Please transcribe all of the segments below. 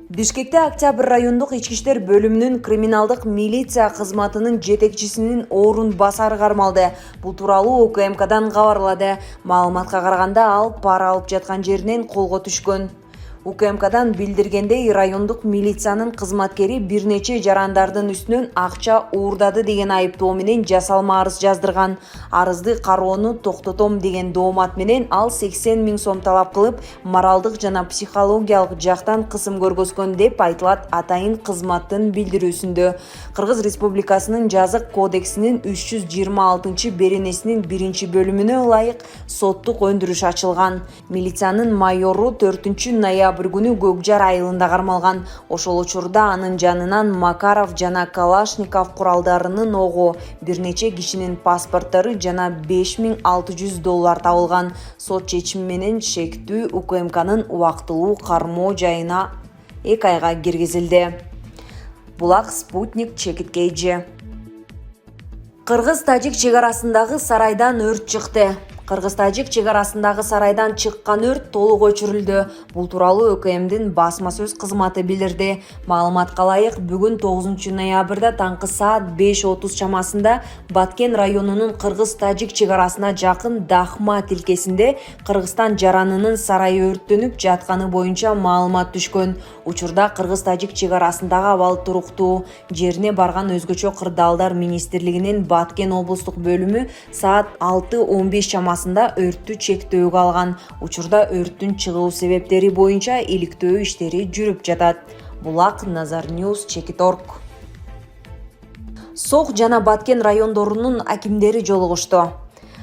Бишкекте Октябрь райондук ички иштер бөлүмүнүн криминалдык милиция кызматынын жетекчисинин орун басары кармалды. Бул тууралуу УКМКдан кабарлады. Маалыматка караганда ал пара алып жаткан жеринен колго түшкөн. УКМКдан билдиргендей, райондук милициянын кызматкери бир нече жарандардын үстүнөн акча уурдады деген айыптоо менен жасалма арыз жаздырган. Арызды кароону токтотом деген доомат менен ал 80 000 сом талап кылып, моралдык жана психологиялык жактан кысым көргөзгөн деп айтылат атайын кызматтын билдирүүсүндө. Кыргыз Республикасынын жазык кодексинин 326 беренесинин 1-бөлүмүнө ылайык соттук өндүрүш ачылган. Милициянын майору 4-ноябрь күнү Көкжар айылында кармалган. Ошол учурда анын жанынан Макаров жана Калашников куралдарынын ого, бир нече кишинин паспорттору жана $5600 табылган. Сот чечими менен шектүү УКМКнын убактылуу кармоо жайына 2 айга киргизилди. Булак Спутник чекиткейжи. Кыргыз-тажик чек арасындагы сарайдан өрт чыкты. Кыргыз-тажик чек арасындагы сарайдан чыккан өрт толук өчүрүлдү. Бул тууралуу ÖKMдин басма сөз кызматы билдирди. Маалыматка ылайык, бүгүн 9-ноябрда таңкы саат 5:30 чамасында Баткен районунун Кыргыз-тажик чек арасына жакын Дахма тилкесинде Кыргызстан жаранынын сарайы өрттөнүп жатканы боюнча маалымат түшкөн. Учурда Кыргыз-тажик чек арасындагы абал туруктуу. Жерине барган өзгөчө кырдаалдар министрлигинин Баткен облустук бөлүмү саат 6:15 чамасында өрттү чектөөгө алган. Учурда өрттүн чыгуу себептери боюнча иликтөө иштери жүрүп жатат. Булак Назарnews Чекиторг. Сок жана Баткен райондорунун акимдери жолугушту.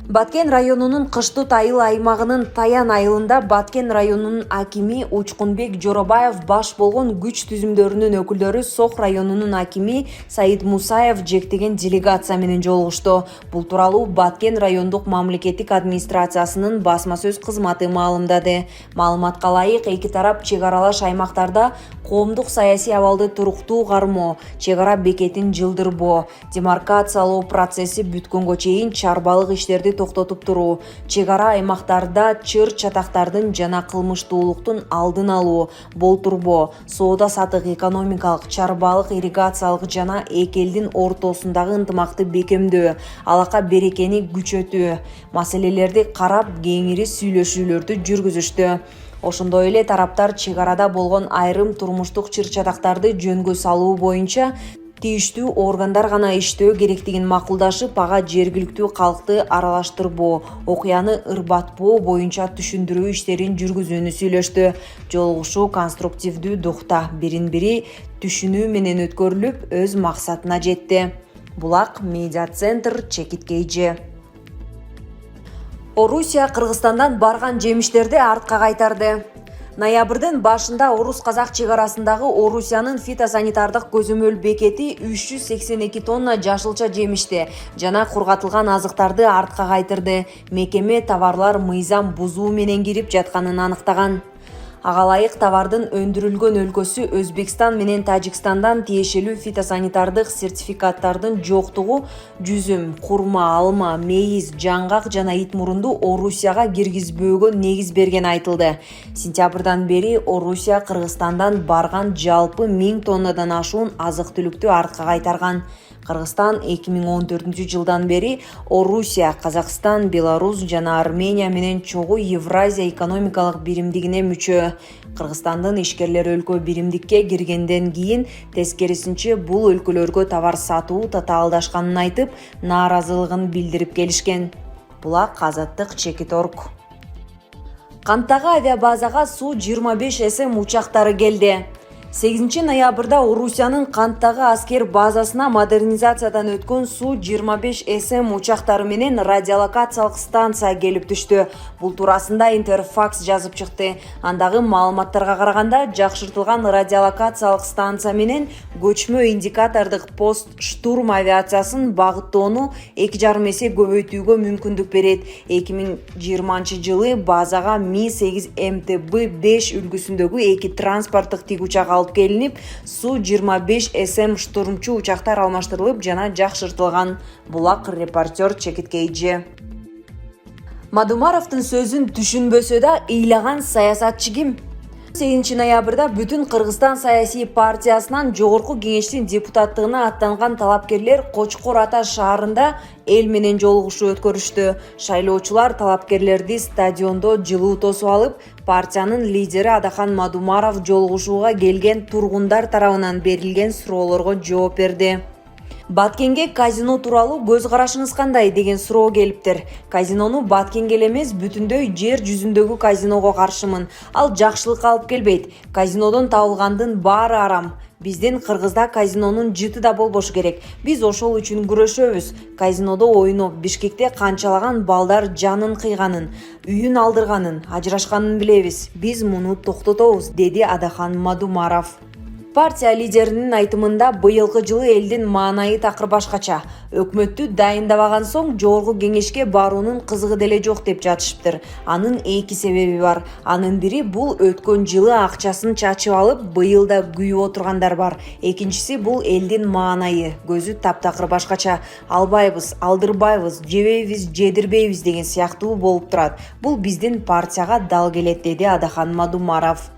Баткен районунун Кыштыт айыл аймагынын Таян айылында Баткен районунун акими Учкунбек Жоробаев баш болгон күч түзүмдөрүнүн өкүлдөрү Сок районунун акими Саид Мусаев жектеген делегация менен жолугушту. Бул тууралуу Баткен райондук мамлекеттик администрациясынын басма сөз кызматы маалымдады. Маалыматка ылайык, эки тарап чек аралаш аймактарда коомдук саясий абалды туруктуу кармоо, чек ара бекетин жылдырбоо, демаркациялоо процесси бүткөнгө чейин чарбалык иштерди токтотуп туруу, чек ара аймактарда чыр-чатактардын жана кылмыштуулуктун алдын алуу, болтурбоо, соода сатык, экономикалык, чарбалык, ирригациялык жана эки элдин ортосундагы ынтымакты бекемдөө, алака берекени күчөтүү маселелерди карап, кеңири сүйлөшүүлөрдү жүргүзүштү. Ошондой эле тараптар чек арада болгон айрым турмуштук чыр-чатактарды жөнгө салуу боюнча тийиштүү органдар гана иштөө керектигин макулдашып, ага жергиликтүү калкты аралаштырбоо, окуяны ырбатпоо боюнча түшүндүрүү иштерин жүргүзүүнү сүйлөштү. Жолугушуу конструктивдүү духта, бирин-бири түшүнүү менен өткөрүлүп, өз максатына жетти. Булак Медиа Центр Чекиткейжи. Орусия Кыргызстандан барган жемиштерди артка кайтарды. Ноябрдын башында Орус-Казак чек арасындагы Орусиянын фитосанитардык көзөмөл бекети 382 тонна жашылча жемишти жана кургатылган азыктарды артка кайтырды. Мекеме товарлар мыйзам бузуу менен кирип жатканын аныктаган. Ага ылайык товардын өндүрүлгөн өлкөсү Өзбекстан менен Тажикстандан тиешелүү фитосанитардык сертификаттардын жоктугу жүзүм, курма, алма, мейиз, жаңгак жана ит мурунду Орусияга киргизбөөгө негиз берген айтылды. Сентябрдан бери Орусия Кыргызстандан барган жалпы 1000 тоннадан ашуун азык-түлүктү артка кайтарган. Кыргызстан 2014 жылдан бери Орусия, Казакстан, Беларусь жана Армения менен чогуу Евразия экономикалык биримдигине мүчө. Кыргызстандын ишкерлери өлкө биримдикке киргенден кийин тескерисинче бул өлкөлөргө товар сатуу татаалдашканын айтып, нааразылыгын билдирип келишкен. Булак Азаттык Чекиторг. Канттагы авиабазага Су 25 СМ учактары келди. 8 ноябрда Орусиянын Канттагы аскер базасына модернизациядан өткөн Су 25 СМ учактары менен радиолокациялык станция келип түштү. Бул туурасында Интерфакс жазып чыкты. Андагы маалыматтарга караганда, жакшыртылган радиолокациялык станция менен көчмө индикатордук пост штурм авиациясын багыттоону 2,5 эсе көбөйтүүгө мүмкүндүк берет. 2020 жылы базага Mi-8 МТБ-5 үлгүсүндөгү 2 транспорттук тигучак алып келинип, Су 25 СМ штурмчу учактар алмаштырылып жана жакшыртылган. Булак Репортер Чекиткейжи. Мадумаровдун сөзүн түшүнбөсө да ыйлаган саясатчы ким? 8 ноябрда бүтүн Кыргызстан саясий партиясынан жогорку кеңештин депутаттыгына аттанган талапкерлер Кочкор Ата шаарында эл менен жолугушуу өткөрүштү. Шайлоочулар талапкерлерди стадиондо жылуу тосуп алып, партиянын лидери Адахан Мадумаров жолугушууга келген тургундар тарабынан берилген суроолорго жооп берди. Баткенге казино тууралуу көз карашыңыз кандай деген суроо келиптир. Казинону Баткенге эмес, бүтүндөй жер жүзүндөгү казиного каршымын. Ал жакшылыкка алып келбейт. Казинодон табылгандын баары арам. Биздин Кыргызда казинонун жыты да болбошу керек. Биз ошол үчүн күрөшөбүз. Казинодо ойноп, Бишкекте канчалаган балдар жанын кыйганын, үйүн алдырганын, ажырашканын билебиз. Биз муну токтотобуз, деди Адахан Мадумаров. Партия лидеринин айтымында быйылкы жылы элдин маанайы такыр башкача. Өкмөттү дайындабаган соң жогорку кеңешке баруунун кызыгы деле жок деп жатышыптыр. Анын эки себеби бар. Анын бири бул өткөн жылы акчасын чачып алып, быйыл да күйүп отургандар бар. Экинчиси бул элдин маанайы. Көзү таптакыр башкача. Албайбыз, алдырбайбыз, жебейбиз, жедирбейбиз деген сыяктуу болуп турат. Бул биздин партияга дал келет, деди Адахан Мадумаров.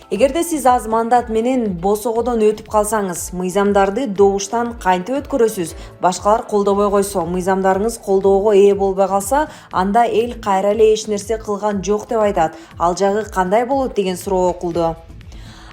Эгерде сиз аз мандат менен босогодон өтүп калсаңыз, мыйзамдарды добуштан кантип өткөрөсүз? Башкалар колдобой койсо, мыйзамдарыңыз колдоого ээ болбой калса, анда эл кайра эле эч нерсе кылган жок деп айтат. Ал жагы кандай болот деген суроо окулду.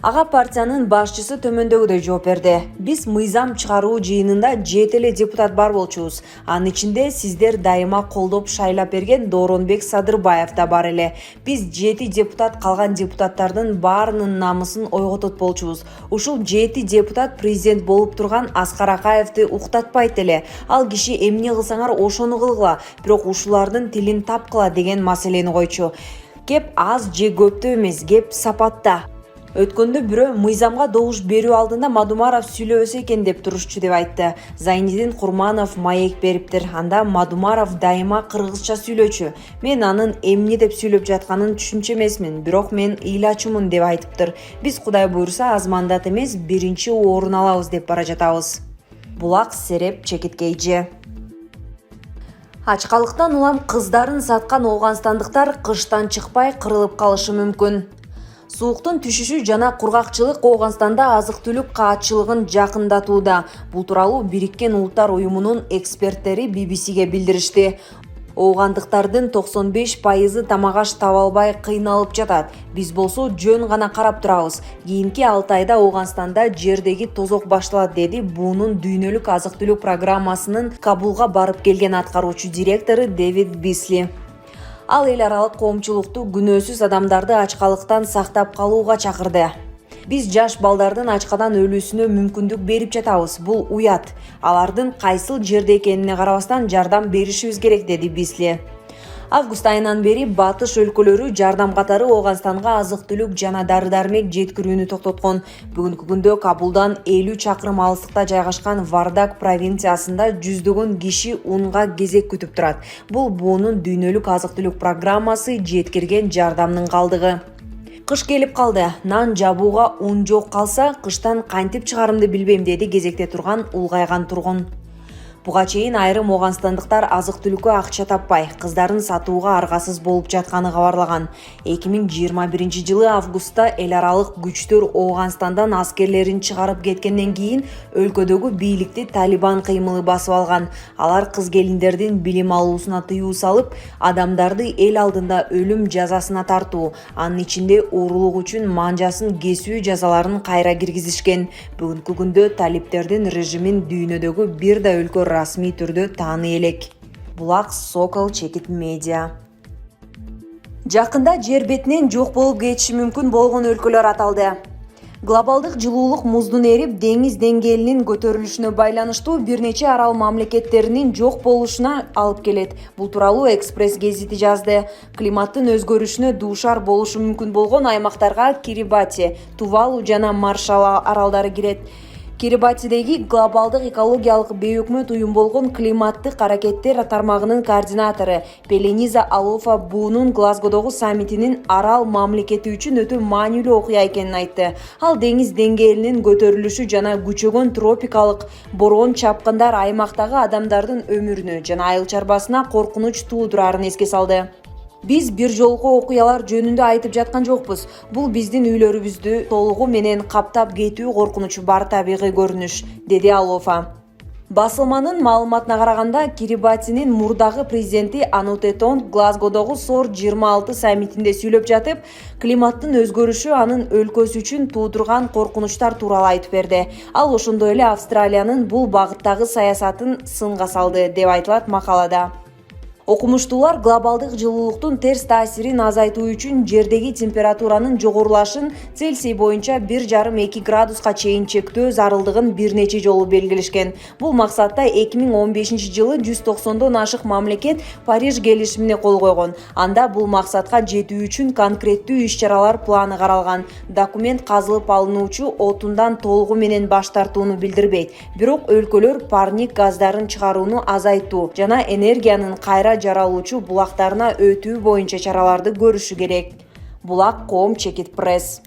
Ага партиянын башчысы төмөндөгүдөй жооп берди. Биз мыйзам чыгаруу жыйынында 7 эле депутат бар болчубуз. Анын ичинде сиздер дайыма колдоп шайлап берген Дооронбек Садырбаев да бар эле. Биз 7 депутат калган депутаттардын баарынын намысын ойготот болчубуз. Ушул 7 депутат президент болуп турган Аскар Акаевди уктатпайт эле. Ал киши эмне кылсаңар ошону кылгыла, бирок ушулардын тилин тапкыла деген маселени койчу. Кеп аз же көптө эмес, кеп сапатта. Өткөндө бирөө мыйзамга добуш берүү алдында Мадумаров сүйлөбөсө экен деп турушчу деп айтты. Зайнидин Курманов маек бериптир. Анда Мадумаров дайыма кыргызча сүйлөчү. Мен анын эмне деп сүйлөп жатканын түшүнчү эмесмин, бирок мен ыйлачумун деп айтыптыр. Биз Кудай буйруса аз мандат эмес, биринчи орун алабыз деп бара жатабыз. Булак Сереп Чекиткейжи. Ачкалыктан улам кыздарын саткан ооганстандыктар кыштан чыкпай кырылып калышы мүмкүн. Сууктун түшүшү жана кургакчылык Ооганстанда азык-түлүк каатчылыгын жакындатууда. Бул тууралуу Бириккен Улуттар уюмунун эксперттери BBC-ге билдиришти. Оогандыктардын 95% тамак-аш таба албай кыйналып жатат. Биз болсо жөн гана карап турабыз. Кийинки 6 айда Ооганстанда жердеги тозок башталат, деди буунун дүйнөлүк азык-түлүк программасынын Кабулга барып келген аткаруучу директору Дэвид Бисли. Ал эл аралык коомчулукту күнөөсүз адамдарды ачкалыктан сактап калууга чакырды. Биз жаш балдардын ачкадан өлүүсүнө мүмкүндүк берип жатабыз. Бул уят. Алардын кайсыл жерде экенине карабастан жардам беришибиз керек, деди Бисли. Август айынан бери батыш өлкөлөрү жардам катары Ооганстанга азык-түлүк жана дары-дармек жеткирүүнү токтоткон. Бүгүнкү күндө Кабулдан 50 чакырым алыстыкта жайгашкан Вардак провинциясында жүздөгөн киши унга кезек күтүп турат. Бул буунун дүйнөлүк азык-түлүк программасы жеткирген жардамдын калдыгы. Кыш келип калды. Нан жабууга ун жок калса, кыштан кантип чыгарымды билбейм, деди кезекте турган улгайган тургун. Буга чейин айрым ооганстандыктар азык-түлүккө акча таппай, кыздарын сатууга аргасыз болуп жатканы кабарлаган. 2021 августта эл аралык күчтөр Ооганстандан аскерлерин чыгарып кеткенден кийин өлкөдөгү бийликти Талибан кыймылы басып алган. Алар кыз-келиндердин билим алуусуна тыюу салып, адамдарды эл алдында өлүм жазасына тартуу, анын ичинде уурулук үчүн манжасын кесүү жазаларын кайра киргизишкен. Бүгүнкү күндө талиптердин режимин дүйнөдөгү бир да өлкө расмий түрдө тааный элек. Булак Сокол Чекит Медиа. Жакында жер бетинен жок болуп кетиши мүмкүн болгон өлкөлөр аталды. Глобалдык жылуулук муздун эрип, деңиз деңгээлинин көтөрүлүшүнө байланыштуу бир нече арал мамлекеттеринин жок болушуна алып келет. Бул тууралуу Экспресс гезити жазды. Климаттын өзгөрүшүнө дуушар болушу мүмкүн болгон аймактарга Кирибати, Тувалу жана Маршалл аралдары кирет. Кирибатидеги глобалдык экологиялык бейөкмөт уюм болгон климаттык аракеттер тармагынын координатору Пелениза Алофа буунун Глазгодогу саммитинин арал мамлекети үчүн өтө маанилүү окуя экенин айтты. Ал деңиз деңгээлинин көтөрүлүшү жана күчөгөн тропикалык бороон чапкындар аймактагы адамдардын өмүрүнө жана айыл чарбасына коркунуч туудурарын эске салды. Биз бир жолку окуялар жөнүндө айтып жаткан жокпуз. Бул биздин үйлөрүбүздү толугу менен каптап кетүү коркунучу бар табигый көрүнүш, деди Алофа. Басылманын маалыматына караганда, Кирибатинин мурдагы президенти Анутетон Глазгодогу СОР 26 саммитинде сүйлөп жатып, климаттын өзгөрүшү анын өлкөсү үчүн туудурган коркунучтар тууралуу айтып берди. Ал ошондой эле Австралиянын бул багыттагы саясатын сынга салды, деп айтылат макалада. Окумуштуулар глобалдык жылуулуктун терс таасирин азайтуу үчүн жердеги температуранын жогорулашын Цельсий боюнча 1,5–2 градуска чейин чектөө зарылдыгын бир нече жолу белгилешкен. Бул максатта 2015-жылы 190дон ашык мамлекет Париж келишимине кол койгон. Анда бул максатка жетүү үчүн конкреттүү иш-чаралар планы каралган. Документ казылып алынуучу отундан толугу менен баш тартууну билдирбейт. Бирок өлкөлөр парник газдарын чыгарууну азайтуу жана энергиянын кайра жаралуучу булактарына өтүү боюнча чараларды көрүшү керек. Булак Коом Чекит Пресс.